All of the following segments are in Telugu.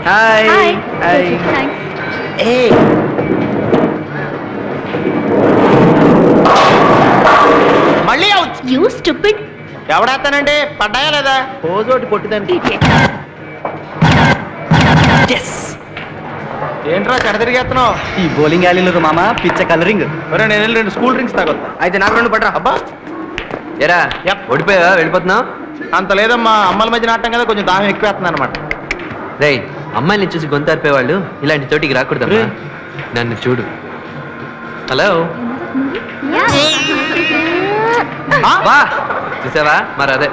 హాయ్ హాయ్ ఏ మళ్ళీ అవుట్ యూ స్టూపిడ్. ఎవడేస్తానండి పడ్డాయా లేదా రోజోటి కొట్టిదండి. ఏంట్రా చెడ తిరిగేస్తున్నావు? ఈ బౌలింగ్ యాలీలో మామ పిచ్చ కలరింగ్. నేను వెళ్ళి 2 కూల్ డ్రింక్స్ తాగొద్దా? అయితే నాకు 2 పడరా. అబ్బా ఎరా ఓడిపోయావా? వెళ్ళిపోతున్నావు? అంత లేదమ్మా, అమ్మల మధ్య నాటం కదా, కొంచెం దాహం ఎక్కువేస్తుంది అనమాట. రే అమ్మాయిని చూసి గొంతారిపోయేవాళ్ళు ఇలాంటి చోటికి రాకూడదమ్మా. నన్ను చూడు. హలో చూసావా? మరి అదే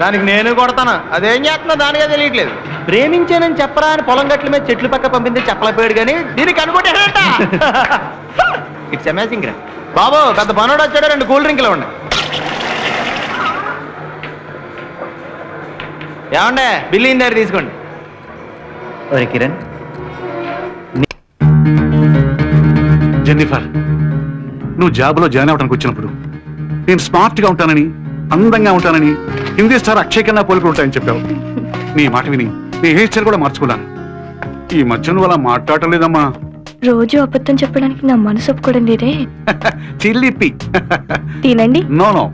దానికి నేను కొడతాను. అదేం చేస్తున్నా దానికే తెలియట్లేదు. ప్రేమించానని చెప్పరా అని పొలం గట్ల మీద చెట్లు పక్క పంపింది చెప్పలేపోయాడు కానీ దీనికి అనుకుంటేట. ఇట్స్ అమేజింగ్ రా బాబు. పెద్ద పనోడు వచ్చాడు, 2 కూల్ డ్రింక్లు ఇవ్వండి. ఏమండే బిల్లు ఇన్ దగ్గర తీసుకోండి. ఒరే కిరణ్, జెన్నిఫర్, నువ్వు జాబ్లో జాయిన్ అవడానికి వచ్చినప్పుడు నేను స్మార్ట్గా ఉంటానని, అందంగా ఉంటానని, హిందీ స్టార్ అక్షయ్ కన్నా పోలికలు ఉంటాయని చెప్పావు. నీ మాట విని నీ హెయిర్ స్టైల్ కూడా మార్చుకున్నాను. ఈ మధ్య నువ్వు అలా మాట్లాడటం లేదమ్మా. రోజు అబద్ధం చెప్పడానికి నా మనసు ఒప్పుకోవడం లేదే. చిల్లిపి తినండి. నో నో,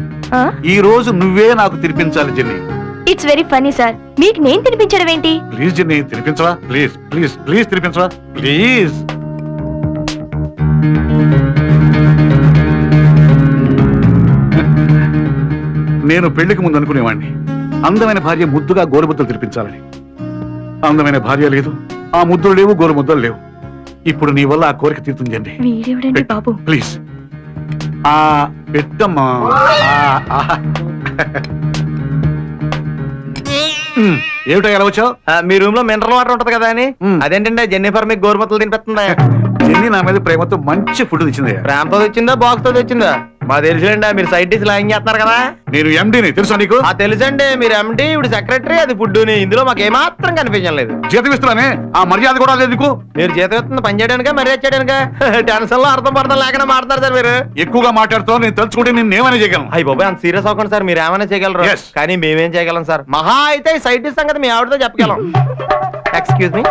ఈ రోజు నువ్వే నాకు తినిపించాలి Jenny. It's very funny sir. మీకు నేను తినిపించడం ఏంటి? ప్లీజ్ జెన్నీ, తినిపించవా? ప్లీజ్ ప్లీజ్ ప్లీజ్ తినిపించవా ప్లీజ్. నేను పెళ్లికి ముందు అనుకునేవాడిని అందమైన భార్య ముద్దుగా గోరుముద్దలు తినిపించాలని. అందమైన భార్య లేదు, ఆ ముద్దులు లేవు, గోరుముద్దలు లేవు. ఇప్పుడు నీ వల్ల ఆ కోరిక తీరుతుందండి. వీడెవడండి బాబు? ప్లీజ్ పెట్టమ్మా. ఏమిటో ఎలా వచ్చావు? మీ రూమ్ లో మినరల్ వాటర్ ఉంటది కదా అని. అదేంటంటే జెన్నిఫర్ మీకు గోరుముద్దలు తినిపిస్తుందా? జెన్నీ నా మీద ప్రేమతో మంచి ఫుడ్ తెచ్చింది. ప్రేమతో తెచ్చిందా బాక్స్ తో తెచ్చిందా? మా తెలుసులేండి, మీరు సైడ్ డిష్ లాగింగ్ చేస్తున్నారు కదా. నేను ఎండీని తెలుసా నీకు? తెలుసండి, మీరు ఎండీ, ఇప్పుడు సెక్రటరీ, అది ఫుడ్. ఇందులో మాకు ఏమాత్రం కనిపించలేదు. జీతం ఇస్తున్నానే, ఆ మర్యాద కూడా లేదు నీకు. మీరు జీతం ఇస్తుంది పని చేయడానిక మర్యాద చేయడానిక? టెన్షన్ లో అర్థం పడతాం లేకుండా మాట్లాడతారు సార్. మీరు ఎక్కువగా మాట్లాడుతావు, నేను తలుచుకుంటే నేను ఏమైనా చేయగలను. అయ్యి బాబాయ్, అంత సీరియస్ అవ్వకండి సార్. మీరు ఏమైనా చేయగలరు, కానీ మేమేం చేయగలం సార్. మహా అయితే ఈ సైడ్ డిష్ సంగతి మీ ఆవిడతో చెప్పగలం. Excuse me,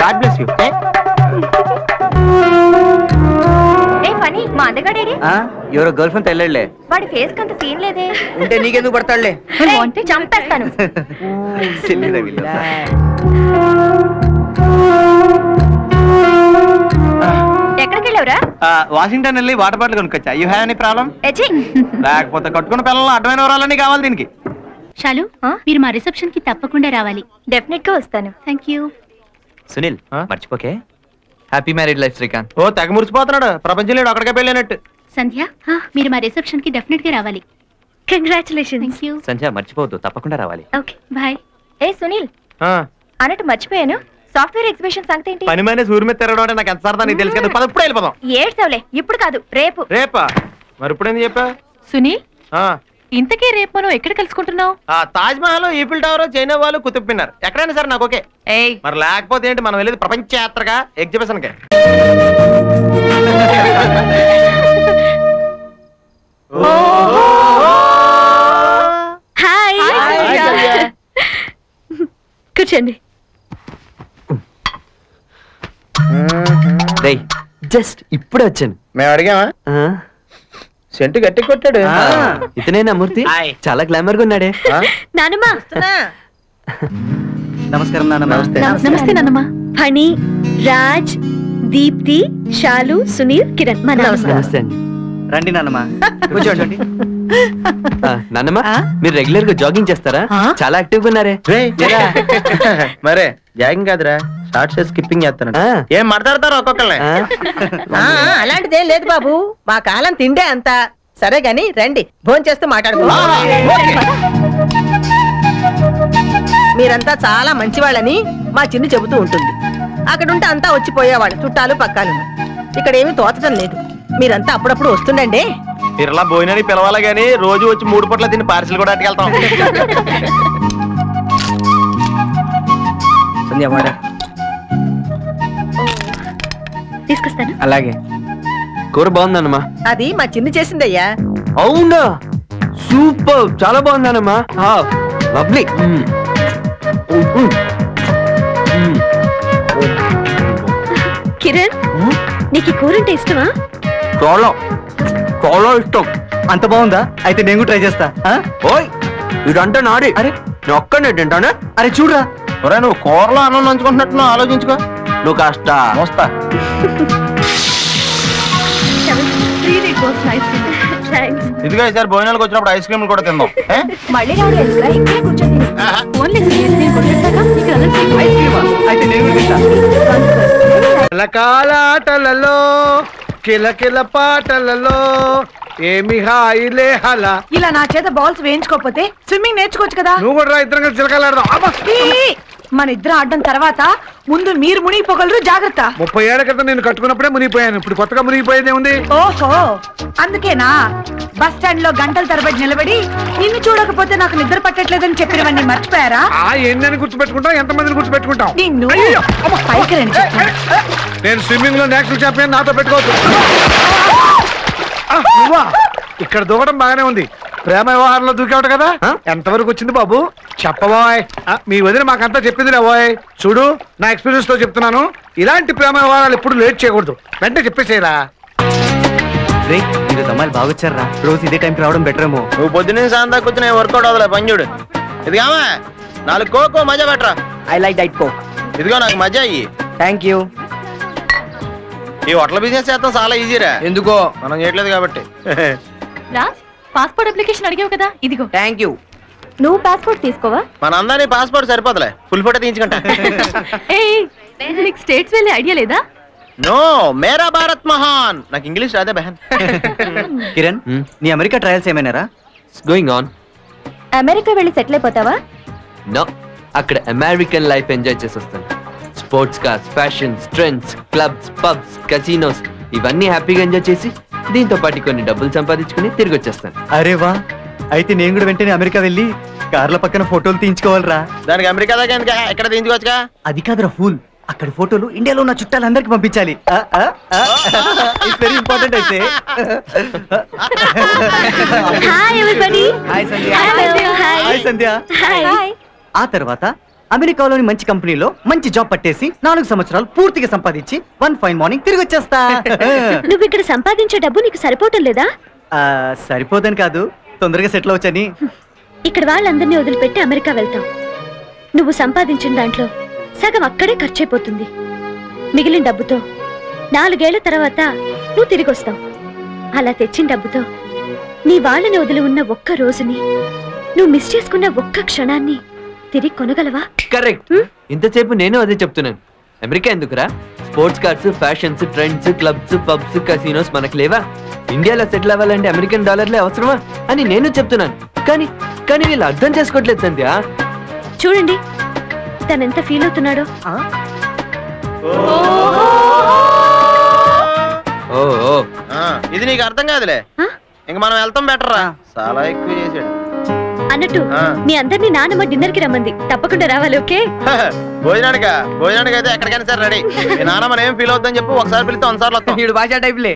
God bless you. మా అందగాడేడి? ఎవరో గర్ల్ ఫ్రెండ్ తెల్లలే. వాడి ఫేస్ కంత సీన్ లేదే. ఉంటే నీకెందుకు పడతాడులే? అంటే చంపేస్తాను. ఎక్కడికి వెళ్ళావురా? వాషింగ్టన్ వెళ్ళి వాటర్ బాటిల్ కొనుక్కొచ్చా. You have any problem? లేకపోతే కట్టుకున్న పిల్లలు అడ్డమైన వివరాలన్నీ కావాలి దీనికి. చాలు, మీరు మా రిసెప్షన్ కి తప్పకుండా రావాలి. డెఫినెట్ గా వస్తాను. Thank you. సునీల్ మర్చిపోకే. Happy married life Srikanth. ఓ తెగ మురిసిపోతున్నాడు, ప్రపంచం లేడు అక్కడికే వెళ్ళినట్టు. సంధ్య, మీరు మా రిసెప్షన్ కి డెఫినెట్ గా రావాలి. కంగ్రాచులేషన్స్. Thank you. సంధ్య మర్చిపోవద్దు, తప్పకుండా రావాలి. Okay bye. ఏ సునీల్, అన్నట్టు మర్చిపోయాను, సాఫ్ట్వేర్ ఎగ్జిబిషన్ సంగతి ఏంటి? పని మీద సూర్య మీద తిరగడం అంటే నాకు ఎంత సరదా నీకు తెలుసు కదా. ఇప్పుడు వెళ్ళిపోదాం. ఏడ్చావులే, ఇప్పుడు కాదు, రేపు. రేపా? మరి ఇప్పుడు ఎందుకు చెప్పా? సునీల్, ఇంతకీ రేపు మనం ఎక్కడ కలుసుకుంటున్నావు? Taj Mahal, Eiffel tower, China వాళ్ళు, కుతుబ్ మినార్, ఎక్కడైనా సరే నాకు ఓకే. మరి లేకపోతే ఏంటి, మనం వెళ్ళేది ప్రపంచ యాత్రగా ఎగ్జిబిషన్ కి. కూర్చోండి. జస్ట్ ఇప్పుడే వచ్చాను. మేము అడిగామా? సెంటు గట్టి కొట్టాడు. ఇతనేనా మూర్తి? చాలా గ్లామర్ గా ఉన్నాడే. నానమ్మ. నమస్కారం నానమ్మ. నమస్తే నానమ్మ. ఫణి, రాజ్, దీప్తి, శాలు, సునీల్, కిరణ్. నమస్తే అండి. రండి నానమ్మ, కూర్చోండి. నానమ్మ, మీరు రెగ్యులర్ గా జాగింగ్ చేస్తారా? చాలా యాక్టివ్ గా ఉన్నారే. మరే జాగింగ్ కాదురా, షార్ట్ స్కిప్పింగ్ చేస్తాను. ఏం మాట్లాడతారు ఒక్కొక్కళ్ళే? అలాంటిదేం లేదు బాబు, మా కాలం తిండే అంత. సరే గాని రండి, భోజనం చేస్తూ మాట్లాడుకో. మీరంతా చాలా మంచివాళ్ళని మా చిన్ని చెబుతూ ఉంటుంది. అక్కడుంటే అంతా వచ్చిపోయేవాళ్ళు, చుట్టాలు పక్కాలు. ఇక్కడ ఏమీ తోచడం లేదు. మీరంతా అప్పుడప్పుడు వస్తుండండి. మీరు ఇలా భోజనానికి పిలవాలి గానీ రోజు వచ్చి 3 పూట్ల తిని పార్సిల్ కూడా అట్టుకెళ్తాం. తీసుకొస్తాను. అలాగే. కూర బాగుందన్నమా? అది మా చిన్ని చేసిందయ్యా. అవునా? సూపర్, చాలా బాగుందన్నమా. లవ్లీ. కిరణ్ నీకు ఈ కూర అంటే ఇష్టమా? చాలా చాలా ఇష్టం. అంత బాగుందా? అయితే నేను కూడా ట్రై చేస్తా. ఓయ్ ఇదంతా నాడి. అరే నేను ఒక్కనే తింటానే. అరే చూడరా. ఒరే నువ్వు కూరలో అన్నం నంచుకుంటున్నట్టు ఆలోచించుకో. నువ్వు కాస్త వస్తా. ఇదిగో ఈసారి భోజనాలకు వచ్చినప్పుడు ఐస్ క్రీమ్ కూడా తిందాం. మళ్ళీ రావడం ఎందుకురా? ఇక్కడే కూర్చొని ఫోన్లే ఐస్ క్రీమా? అయితే నేను కూడా తింటా. కలకాల ఆటలలో కిలకిల పాటలలో ఏమి హాయిలే హల. ఇలా నా చేత బాల్స్ వేయించుకోకపోతే స్విమ్మింగ్ నేర్చుకోవచ్చు కదా. నువ్వు కూడా ఇద్దరం కలిసి చిలకలాడదాం. మన ఇద్దరం ఆడడం తర్వాత ముందు మీరు మునిగిపోగలరు, జాగ్రత్త. 30 ఏళ్ల క్రితం నేను కట్టుకున్నప్పుడే మునిగిపోయాను. ఇప్పుడు కొత్తగా మునిగిపోయేదే ఉంది. ఓహో అందుకేనా బస్ స్టాండ్ లో గంటల తరబడి నిలబడి నిన్ను చూడకపోతే నాకు నిద్ర పట్టట్లేదని చెప్పినవన్నీ మర్చిపోయారా? ఎన్నని గుర్తుపెట్టుకుంటాం, ఎంతమందిని గుర్తుపెట్టుకుంటాం. నిన్ను పైకి రండి. నేను స్విమ్మింగ్ లో నేషనల్ ఛాంపియన్, నాతో పెట్టుకోవచ్చు. నువ్వా? ఇక్కడ దూకడం బాగానే ఉంది. ప్రేమ వ్యవహారంలో దూకేవట కదా. ఎంతవరకు వచ్చింది బాబు చెప్పబోయ్. మీ వదిన మాకంతా చెప్పింది లేబోయ్. చూడు నా ఎక్స్పీరియన్స్ తో చెప్తున్నాను, ఇలాంటి ప్రేమ వ్యవహారాలు ఎప్పుడు లేట్ చేయకూడదు. వెంటనే చెప్పేసేరా. మీరు అమ్మాయిలు బాగొచ్చారా? రోజు ఇదే టైంకి రావడం బెటర్ ఏమో. నువ్వు పొద్దున్నే సాయంత్రం కూర్చుని వర్కౌట్ అవ్వలే పని చూడు. ఇదిగామా 4 కోకో మజా పెట్టరా. I like diet coke. ఇదిగో నాకు మజా అయ్యి. Thank you. ఈ హోటల్ బిజినెస్ చేస్తాం చాలా ఈజీరా. ఎందుకో మనం చేయట్లేదు కాబట్టి. రాజ్ పాస్పోర్ట్ అప్లికేషన్ అడిగావు కదా, ఇదిగో. Thank you. నువ్వు పాస్పోర్ట్ తీసుకోవా? మనందరినీ పాస్పోర్ట్ సరిపోతలే, ఫుల్ ఫోటో తీయించుకుంటా. నీకు స్టేట్స్ వెళ్ళే ఐడియా లేదా? నో మేరా భారత్ మహాన్. నాకు ఇంగ్లీష్ రాదే బహన్. కిరణ్ నీ అమెరికా ట్రయల్స్ ఏమైనారా? Going on. అమెరికా వెళ్ళి సెటిల్ అయిపోతావా? నో, అక్కడ అమెరికన్ లైఫ్ ఎంజాయ్ చేసి వస్తాను. Sports cars, fashions, trends, clubs, pubs, casinos ఇవన్నీ హ్యాపీగా ఎంజాయ్ చేసి దీంతో పాటు కొన్ని డబ్బులు సంపాదించుకుని తిరిగి వచ్చేస్తాను. అరే వా, అయితే నేను కూడా వెంటనే అమెరికా వెళ్ళి కార్ల పక్కన ఫోటోలు తీయించుకోవాలరా. దానికి అమెరికా దాకా ఎందుకు, ఎక్కడ తీయించుకోవచ్చుగా. అది కాదురా ఫూల్, అక్కడి ఫోటోలు ఇండియాలో ఉన్న చుట్టాలందరికి పంపించాలి. వెరీ ఇంపార్టెంట్ అయితే. Hi everybody. హాయ్ సంధ్య. హాయ్ సంధ్య. హాయ్. ఆ తర్వాత అమెరికాలోని మంచి కంపెనీలో మంచి జాబ్ పట్టేసి 4 సంవత్సరాలు పూర్తిగా సంపాదించి వన్ ఫైన్ మార్నింగ్ తిరిగి వచ్చేస్తా. నువ్వు ఇక్కడ సంపాదించే డబ్బు నీకు సరిపోవటం లేదా? సరిపోదని కాదు, తొందరగా సెటిల్ అవచ్చని. ఇక్కడ వాళ్ళందరినీ వదిలిపెట్టి అమెరికా వెళ్తావు. నువ్వు సంపాదించిన దాంట్లో సగం అక్కడే ఖర్చయిపోతుంది. మిగిలిన డబ్బుతో 4 ఏళ్ల తర్వాత నువ్వు తిరిగి వస్తావు. అలా తెచ్చిన డబ్బుతో నీ వాళ్ళని వదిలి ఉన్న ఒక్క రోజుని, నువ్వు మిస్ చేసుకున్న ఒక్క క్షణాన్ని తిరిగి కొనగలవా? కరెక్ట్. ఇంతసేపు నేను అదే చెప్తున్నాను. అమెరికా ఎందుకురా? Sports cars, fashions, trends, clubs, pubs, casinos మనకు లేవా? ఇండియాలో సెటిల్ అవ్వాలంటే అమెరికన్ డాలర్లే అవసరమా అని నేను చెప్తున్నాను. కానీ కానీ వీళ్ళు అర్థం చేసుకోవట్లేదు సంధ్య. చూడండి తనెంత ఫీల్ అవుతున్నాడో. ఇది నీకు అర్థం కాదులే. ఇంక మనం వెళ్తాం బెటర్ రా. చాలా ఎక్కువ చేసాడు అన్నట్టు మీ అందరినీ నానమ్మ డిన్నర్ కి రమ్మంది, తప్పకుండా రావాలి. ఓకే? భోజనానికి అయితే ఎక్కడికైనా సరే రెడీ. నాన్న మనం ఏం ఫీల్ అవుతుందని చెప్పు, ఒకసారి పిలిస్తే 100 సార్లు వస్తాం. భాషా టైప్లే.